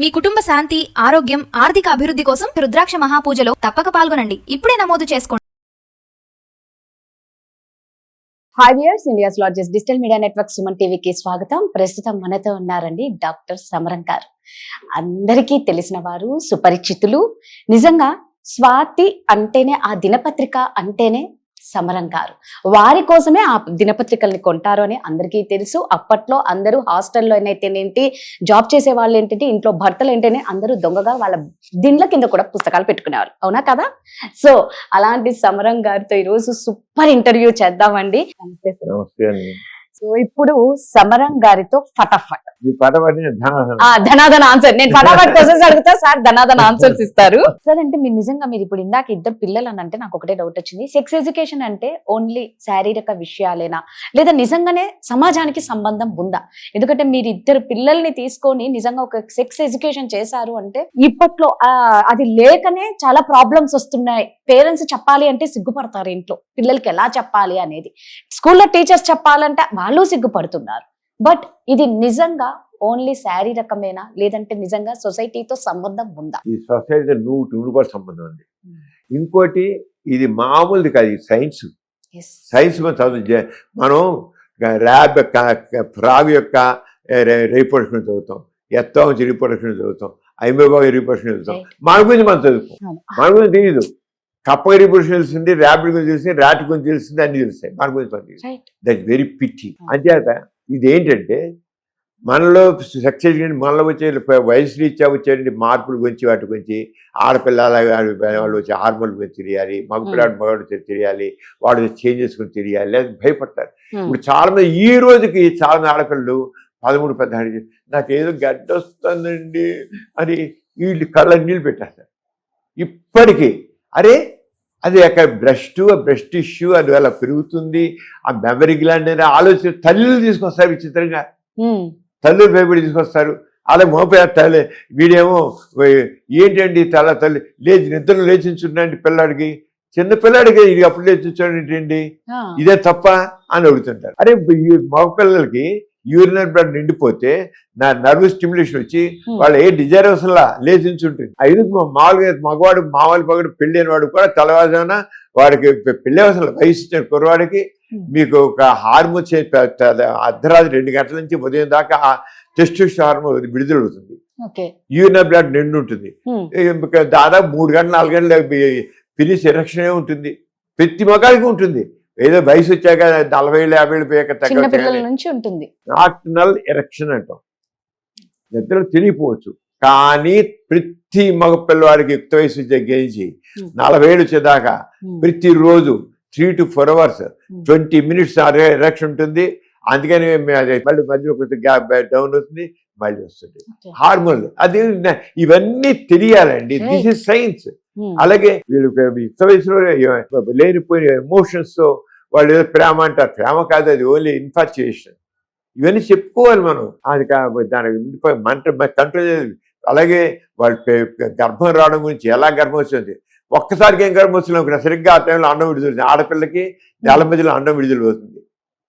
మీ కుటుంబ శాంతి, ఆరోగ్యం, ఆర్థిక అభివృద్ధి కోసం రుద్రాక్ష మహాపూజలో తప్పక పాల్గొనండి. ఇప్పుడే నమోదు చేసుకోండి. Hi viewers, India's largest digital media network Suman టీవీకి స్వాగతం. ప్రస్తుతం మనతో ఉన్నారండి డాక్టర్ సమరం గారు. అందరికీ తెలిసిన వారు, సుపరిచితులు. నిజంగా స్వాతి అంటేనే, ఆ దినపత్రిక అంటేనే సమరం గారు. వారి కోసమే ఆ దినపత్రికల్ని కొంటారు అని అందరికీ తెలుసు. అప్పట్లో అందరూ హాస్టల్లో అయితేనేంటి, జాబ్ చేసే వాళ్ళు ఏంటంటే, ఇంట్లో భర్తలు ఏంటనే అందరూ దొంగగా వాళ్ళ దిండ్ల కింద కూడా పుస్తకాలు పెట్టుకునేవారు. అవునా కదా? సో అలాంటి సమరం గారితో ఈరోజు సూపర్ ఇంటర్వ్యూ చేద్దామండి. సో ఇప్పుడు సమరం గారితో ఫటాఫట్ ధనాధన ఆన్సర్. నేను ఫటాఫట్ క్వశ్చన్స్ అడుగుతా, సార్ ధనాధన ఆన్సర్స్ ఇస్తారు. సార్ అంటే మీరు ఇప్పుడు ఇందాక ఇద్దరు పిల్లలు అని అంటే నాకు ఒకటే డౌట్ వచ్చింది. సెక్స్ ఎడ్యుకేషన్ అంటే ఓన్లీ శారీరక విషయాలేనా, లేదా నిజంగానే సమాజానికి సంబంధం ఉందా? ఎందుకంటే మీరు ఇద్దరు పిల్లల్ని తీసుకొని నిజంగా ఒక సెక్స్ ఎడ్యుకేషన్ చేశారు అంటే, ఇప్పట్లో అది లేకనే చాలా ప్రాబ్లమ్స్ వస్తున్నాయి. పేరెంట్స్ చెప్పాలి అంటే సిగ్గుపడతారు ఇంట్లో, పిల్లలకి ఎలా చెప్పాలి అనేది. స్కూల్లో టీచర్స్ చెప్పాలంటే వాళ్ళు సిగ్గుపడుతున్నారు. బట్ ఇది నిజంగా ఓన్లీ శారీరకమేనా, లేదంటే నిజంగా సొసైటీతో సంబంధం ఉందా? ఈ సొసైటీతో 100% సంబంధం ఉంది. ఇంకోటి, ఇది మామూలుది కాదు, ఇది సైన్స్. సైన్స్ మనం ర్యాబ్ ఫ్రాగ్ యొక్క రీప్రొడక్షన్ చదువుతాం, ఎత్తాంచి రీప్రొడక్షన్ చదువుతాం, ఐమోబాగ్ రీప్రొడక్షన్ చదువుతాం. మన గురించి మనం చదువుతాం, మన గురించి తెలియదు. కప్ప రీప్రొడక్షన్ తెలిసింది, ర్యాబిట్ గురించి తెలిసింది, ర్యాట్ గురించి తెలిసింది, అన్ని తెలుస్తాయి. మన గురించి మనకి దట్ వెరీ పిట్టి. అంచేత ఇదేంటంటే, మనలో సెక్స్ ఎడ్యుకేషన్, మనలో వచ్చే వయసు రీత్యా వచ్చే మార్పుల గురించి, వాటి గురించి, ఆడపిల్ల వాళ్ళు వచ్చే హార్మోన్ గురించి తెలియాలి, మగవాడు తెలియాలి, వాడు చేంజెస్ గురించి తెలియాలి, లేదా భయపడతారు. ఇప్పుడు చాలా మంది ఈ రోజుకి చాలా మంది ఆడపిల్లలు 13-14 నాకు ఏదో గడ్డ వస్తుందండి అని వీళ్ళు కళ్ళ నీళ్ళు పెట్టేస్తారు. ఇప్పటికీ అరే అది అక్కడ బ్రెస్ట్ ఇష్యూ అది అలా పెరుగుతుంది, ఆ మెమరీ గ్లాండ్ అనే ఆలోచన తల్లులు తీసుకొస్తారు. విచిత్రంగా తల్లులు భయపడి తీసుకొస్తారు. అలా మోపేస్తారు. వీడేమో ఏంటండి తల్లి నిద్రలు లేచించుండండి పిల్లాడికి, చిన్న పిల్లాడికి ఇది అప్పుడు లేచించండి, ఇదే తప్ప అని అడుగుతుంటారు. అరే మగ పిల్లలకి యూరినరీ బ్లడ్ నిండిపోతే నా నర్వస్ స్టిమ్యులేషన్ వచ్చి వాళ్ళు ఏ డిజైర్ అసలు లేచించుంటుంది. ఐదు మామూలుగా మగవాడు మామూలు పగడు పెళ్ళైన వాడు కూడా తెల్లవారుజామున వాడికి పెళ్ళి అసలు వయసు ఇచ్చిన కుర్రవాడికి మీకు ఒక హార్మోన్ అర్ధరాత్రి 2 గంటల నుంచి ఉదయం దాకా ఆ టెస్టోస్టెరాన్ హార్మోన్ విడుదలవుతుంది. యూరినరీ బ్లడ్ నిండి ఉంటుంది. దాదాపు 3 గంటలు 4 గంటలు ఫినిష్ ఎరెక్షన్ ఉంటుంది. ప్రతి మగాడికి ఉంటుంది. ఏదో వయసు వచ్చాక 40 ఏళ్ళు 50 ఏళ్ళు పోయాక ఉంటుంది. నాక్టర్నల్ ఎరెక్షన్ అంటాం. నిద్రలు తెలియపోవచ్చు, కానీ ప్రతి మగ పిల్లవాడికి యుక్త వయసు దగ్గర నుంచి 40 ఏళ్ళు వచ్చేదాకా ప్రతిరోజు 3 to 4 hours 20 minutes ఎరెక్షన్ ఉంటుంది. అందుకని మళ్ళీ మధ్యలో కొంచెం గ్యాప్ డౌన్ అవుతుంది, మళ్ళీ వస్తుంది హార్మోన్. అది ఇవన్నీ తెలియాలండి. This is science. అలాగే వీళ్ళు యుక్త వయసులో లేనిపోయిన ఎమోషన్స్ తో వాళ్ళు ఏదో ప్రేమ అంటారు. ప్రేమ కాదు, అది ఓన్లీ ఇన్ఫార్చుయేషన్. ఇవన్నీ చెప్పుకోవాలి మనం. అది దానికి మంట కంట్రోల్ చేయాలి. అలాగే వాళ్ళు గర్భం రావడం గురించి, ఎలా గర్భం వచ్చింది, ఒక్కసారికి ఏం గర్భం వచ్చినా సరిగ్గా ఆ టైంలో అండం విడుదల, ఆడపిల్లకి నెల మధ్యలో అండం విడుదల అవుతుంది.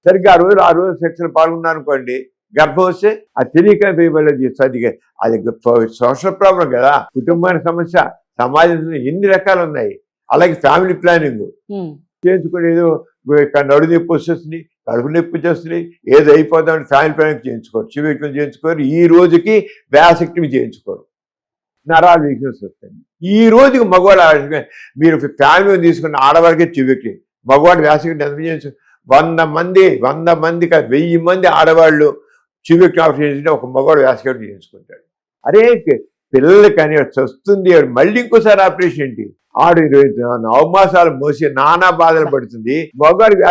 సరిగ్గా ఆ రోజు సెక్స్ లో పాల్గొన్నారు అనుకోండి, గర్భం వస్తే అది తెలియక అది సోషల్ ప్రాబ్లం కదా, కుటుంబానికి సమస్య, సమాజంలో ఎన్ని రకాలు ఉన్నాయి. అలాగే ఫ్యామిలీ ప్లానింగ్ చేయించుకుని ఏదో నడు నొప్పి వస్తుంది, కడుపు నొప్పి వచ్చేస్తుంది, ఏదో అయిపోతామని ఫ్యామిలీ ప్లానింగ్ చేయించుకోరు, చివరికి చేయించుకోరు. ఈ రోజుకి వ్యాసక్టివి చేయించుకోరు, నరాలు వీక్నెస్ వస్తాయి. ఈ రోజుకి మగవాడు, మీరు ఫ్యామిలీ తీసుకున్న ఆడవాడికే చివరికి, మగవాడు వ్యాసక్టివ్ ఎంత చేయించు 100 మంది కాదు 1000 మంది ఆడవాళ్ళు చివరికి ఆపరేషన్ చేసి ఒక మగవాడు వ్యాసక్టివ్ చేయించుకుంటాడు. అరే పిల్లలు కానీ వస్తుంది, మళ్ళీ ఇంకోసారి ఆపరేషన్ ఏంటి? 9 మాసాలు మోసి నానా బాధలు పడుతుంది. మగవాడికి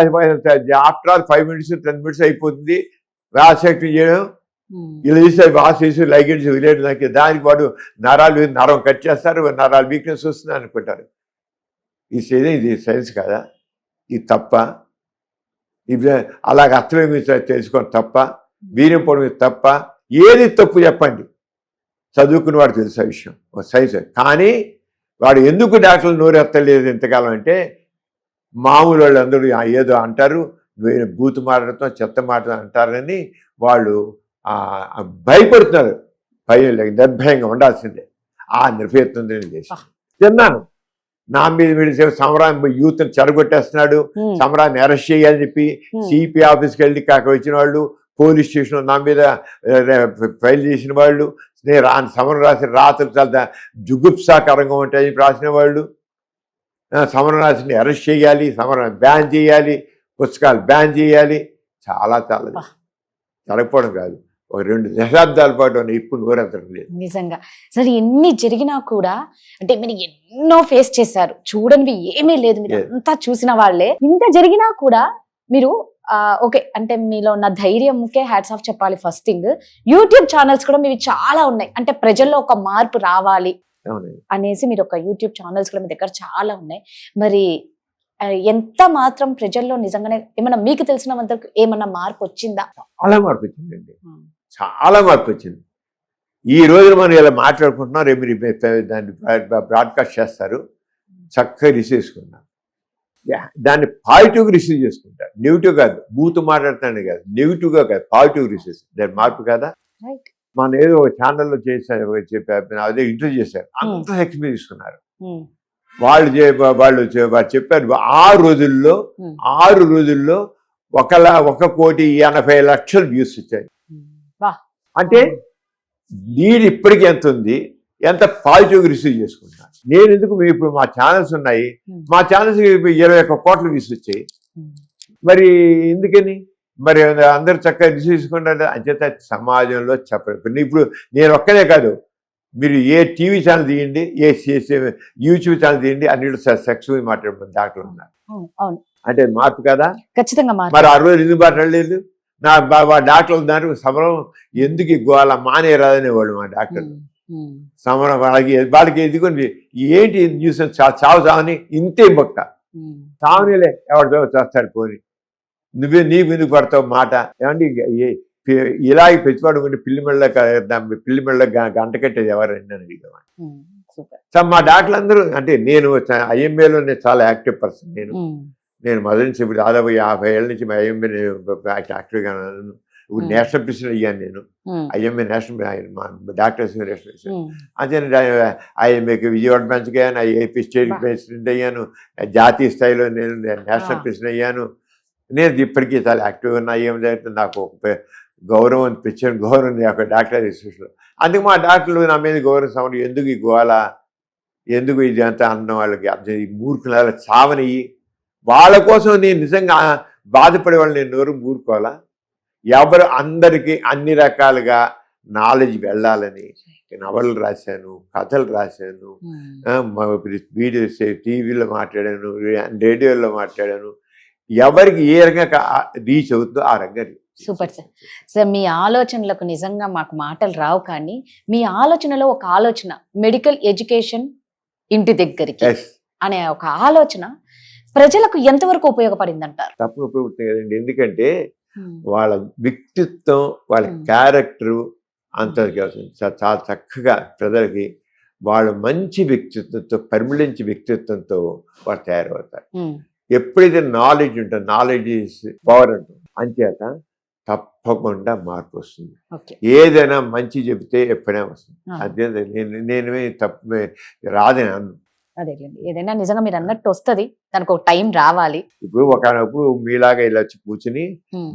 ఆఫ్టర్ ఆల్ 5 minutes 10 minutes అయిపోతుంది వ్యాసక్టివ్ చేయడం. ఇలా చేస్తే వాసి లైగెండ్స్ వదిలేదు, దానికి వాడు నరం కట్ చేస్తారు, నరాలు వీక్నెస్ వస్తుంది అనుకుంటారు. ఇది సైన్స్ కదా? ఇది తప్ప? ఇది అలాగ అర్థమే తెలుసుకోండి తప్ప, వీర్యం పోవడం తప్ప. ఏది తప్పు చెప్పండి, చదువుకున్న వాడు తెలుసు ఆ విషయం, సైన్స్. కానీ వాడు ఎందుకు డాక్టర్లు నోరెత్తలేదు ఇంతకాలం అంటే, మామూలు వాళ్ళు అందరూ ఏదో అంటారు, బూతు మాట్లాడతాం, చెత్త మాట్లాడతాం అంటారని వాళ్ళు భయపడుతున్నారు. భయం లేదు, నిర్భయంగా ఉండాల్సిందే. ఆ నిర్భయత్వం నేను చేశాను. తిన్నాను. నా మీద విడిసే సమరాన్ని యూత్ని చెడగొట్టేస్తున్నాడు, సమరాన్ని అరెస్ట్ చేయాలని చెప్పి సిపి ఆఫీస్కి వెళ్ళి అక్కడ వచ్చిన వాళ్ళు, పోలీస్ స్టేషన్లో నా మీద ఫైల్ చేసిన వాళ్ళు, నేను సమరం రాసిన రాత్రులు చాలా జుగుప్సాకరంగా ఉంటాయని రాసిన వాళ్ళు, సమరం రాసిన అరెస్ట్ చేయాలి, సమరం బ్యాన్ చేయాలి, పుస్తకాలు బ్యాన్ చేయాలి, చాలా చాలా జరగకపోవడం కాదు, ఒక 2 దశాబ్దాల పాటు ఇప్పుడు నోరెత్తడం లేదు. నిజంగా సరే, ఎన్ని జరిగినా కూడా అంటే మీరు ఎన్నో ఫేస్ చేశారు, చూడనివి ఏమీ లేదు, మీరు అంతా చూసిన వాళ్ళే. ఇంత జరిగినా కూడా మీరు ఓకే అంటే మీలో ఉన్న ధైర్యంకే హ్యాట్స్ ఆఫ్ చెప్పాలి. ఫస్ట్ థింగ్, యూట్యూబ్ ఛానల్స్ కూడా మీవి చాలా ఉన్నాయి, అంటే ప్రజల్లో ఒక మార్పు రావాలి అనేసి మీరు ఒక యూట్యూబ్ ఛానల్స్ కూడా మీ దగ్గర చాలా ఉన్నాయి. మరి ఎంత మాత్రం ప్రజల్లో నిజంగానే ఏమన్నా మీకు తెలిసినంత ఏమన్నా మార్పు వచ్చిందా? చాలా మార్పు వచ్చిందండి, చాలా మార్పు వచ్చింది. ఈ రోజున మనం ఇలా మాట్లాడుకుంటున్నాం, రేపు మీరు దాన్ని బ్రాడ్కాస్ట్ చేస్తారు, చక్కగా రిసీవ్ చేసుకున్నాం. దాన్ని పాజిటివ్గా రిసీవ్ చేసుకుంటారు, నెగిటివ్ కాదు. బూతు మాట్లాడుతాను కాదు, నెగిటివ్గా కాదు, పాజిటివ్ రిసీవ్. దాని మార్పు కదా. మన ఏదో ఒక ఛానల్లో చేశారు, చెప్పారు, అదే ఇంటర్వ్యూ చేశారు, అంత ఎక్స్పీరియన్స్ తీసుకున్నారు. వాళ్ళు చెప్పారు 6 రోజుల్లో 1,80,00,000 వ్యూస్ వచ్చాయి. అంటే నీడు ఇప్పటికీ ఎంత ఉంది, ఎంత పాజిటివ్గా రిసీవ్ చేసుకుంటాను. నేను ఎందుకు ఇప్పుడు మా ఛానల్స్ ఉన్నాయి, మా ఛానల్స్ 21 కోట్ల వ్యూస్ వచ్చాయి. మరి ఎందుకని మరి అందరూ చక్కగా రిసీవ్ చేసుకుంటారు. అంచేత సమాజంలో చెప్పరు. ఇప్పుడు నేను ఒక్కనే కాదు, మీరు ఏ టీవీ ఛానల్ తీయండి, ఏ యూట్యూబ్ ఛానల్ తీయండి, అన్నిటి సెక్స్ మాట్లాడుతున్న డాక్టర్లు ఉన్నారు. అంటే మార్పు కదా. ఖచ్చితంగా. మరి ఆ రోజు ఎందుకు మాట్లాడలేదు? నా డాక్టర్లు ఉన్నారు, సమరం ఎందుకు గోళ మానేరాదనే వాళ్ళు మా డాక్టర్లు. సమరం వాళ్ళకి ఎదుగుని ఏంటి న్యూస్ చావు చావని ఇంతే మొక్క చావనిలే, ఎవరితో చేస్తాడు పోని, నీ ఎందుకు పడతావు మాట. ఏమంటే ఇలాగే పెంచుకోవడం పిల్లి మెళ్ళ గంట కట్టేది ఎవరండి అని అడిగామండి. మా డాక్టర్లు అందరూ, అంటే నేను ఐఎంఏలో చాలా యాక్టివ్ పర్సన్. నేను మొదటి నుంచి ఇప్పుడు దాదాపు 50 ఏళ్ళ నుంచి ఐఎంఏ యాక్టివ్గా ఉన్నాను. ఇప్పుడు నేషనల్ ప్రెసిడెంట్ అయ్యాను నేను, ఐఎంఏ నేషనల్ డాక్టర్స్ అదే ఐఎంఏకి విజయవాడ బ్రాంచ్కి అయ్యాను, ఏపీ స్టేట్ ప్రెసిడెంట్ అయ్యాను, జాతీయ స్థాయిలో నేను నేషనల్ ప్రెసిడెంట్ అయ్యాను. నేను ఇప్పటికీ చాలా యాక్టివ్గా ఉన్నా. ఏం జరుగుతుంది, నాకు ఒక గౌరవం పిచ్చిన గౌరవం ఒక డాక్టర్ ఇన్స్టిట్యూషన్లో. అందుకు మా డాక్టర్లు నా మీద గౌరవం సమయం. ఎందుకు ఈ గోళ, ఎందుకు ఇది అంతా అన్న వాళ్ళకి ఈ మూర్ఖుల చావనియ్యి. వాళ్ళ కోసం నేను నిజంగా బాధపడే వాళ్ళు నేను నోరు మూరుకోవాలా? ఎవరు అందరికీ అన్ని రకాలుగా నాలెడ్జ్ వెళ్ళాలని నవలు రాశాను, కథలు రాశాను, వీడియోస్ టీవీలో మాట్లాడాను, రేడియోలో మాట్లాడాను. ఎవరికి ఏ రకంగా రీచ్ అవుతుందో ఆ రకంగా. Super sir. సార్, మీ ఆలోచనలకు నిజంగా మాకు మాటలు రావు, కానీ మీ ఆలోచనలో ఒక ఆలోచన, మెడికల్ ఎడ్యుకేషన్ ఇంటి దగ్గరికి అనే ఒక ఆలోచన ప్రజలకు ఎంతవరకు ఉపయోగపడింది అంటారు? తప్పని ఉపయోగపడుతుంది కదండి. ఎందుకంటే వాళ్ళ వ్యక్తిత్వం, వాళ్ళ క్యారెక్టరు అంత చాలా చక్కగా ప్రజలకి వాళ్ళు మంచి వ్యక్తిత్వంతో, పరిమళించి వ్యక్తిత్వంతో వాళ్ళు తయారవుతారు. ఎప్పుడైతే నాలెడ్జ్ ఉంటుంది, నాలెడ్జ్ ఈజ్ పవర్ అంటుంది. అంచేత తప్పకుండా మార్పు వస్తుంది. ఏదైనా మంచి చెబితే ఎప్పుడైనా వస్తుంది. అదే నేనే తప్పు రాదని అన్ను. అదేలేండి, ఏదైనా నిజంగా మీరు అన్నట్టు వస్తుంది, దానికి ఒక టైం రావాలి. ఇప్పుడు ఒకనప్పుడు మీలాగా ఇలా వచ్చి కూర్చుని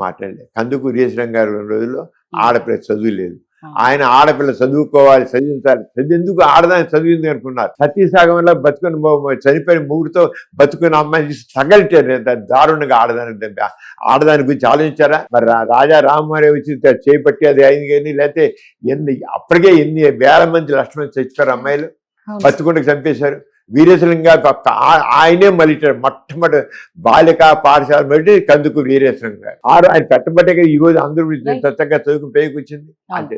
మాట్లాడలేదు. కందుకూరి వీరేశలింగం గారు 2 రోజుల్లో ఆడపిల్ల చదువు లేదు, ఆయన ఆడపిల్ల చదువుకోవాలి, చదివించాలి, చదివేందుకు ఆడదాన్ని చదివింది అనుకున్నారు. సతీసాగం వల్ల బతుకుని చనిపోయిన మూడుతో బతుకుని అమ్మాయి తగలిటారు దారుణంగా. ఆడదాని గురించి ఆలోచించారా? మరి రాజా రామ్మోహన్ వచ్చి చేపట్టి అది అయింది. కానీ లేకపోతే అప్పటికే ఎన్ని వేల మంది, లక్షల మంది చచ్చిపోయారు అమ్మాయిలు, బతుకుండకు చంపేశారు. వీరేశలింగం గారు ఆయనే మళ్ళీటారు. మొట్టమొదటి బాలికా పాఠశాల బట్టి కందుకూరి వీరేశలింగం గారు. ఆయన పెట్టబట్టే ఈ రోజు అందరూ చక్కగా చదువుకుని పైకి వచ్చింది. అంటే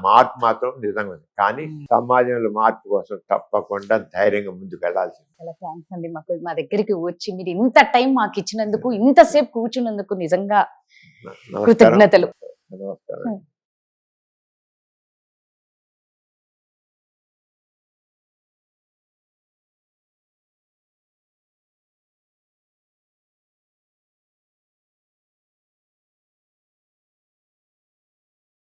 మార్పు మాత్రం నిజంగా ఉంది. కానీ సమాజంలో మార్పు కోసం తప్పకుండా ధైర్యంగా ముందుకు వెళ్ళాల్సింది. చాలా థ్యాంక్స్ అండి, మాకు మా దగ్గరికి వచ్చి మీరు ఇంత టైం మాకు ఇచ్చినందుకు, ఇంతసేపు కూర్చున్నందుకు నిజంగా కృతజ్ఞతలు. నమస్కారం.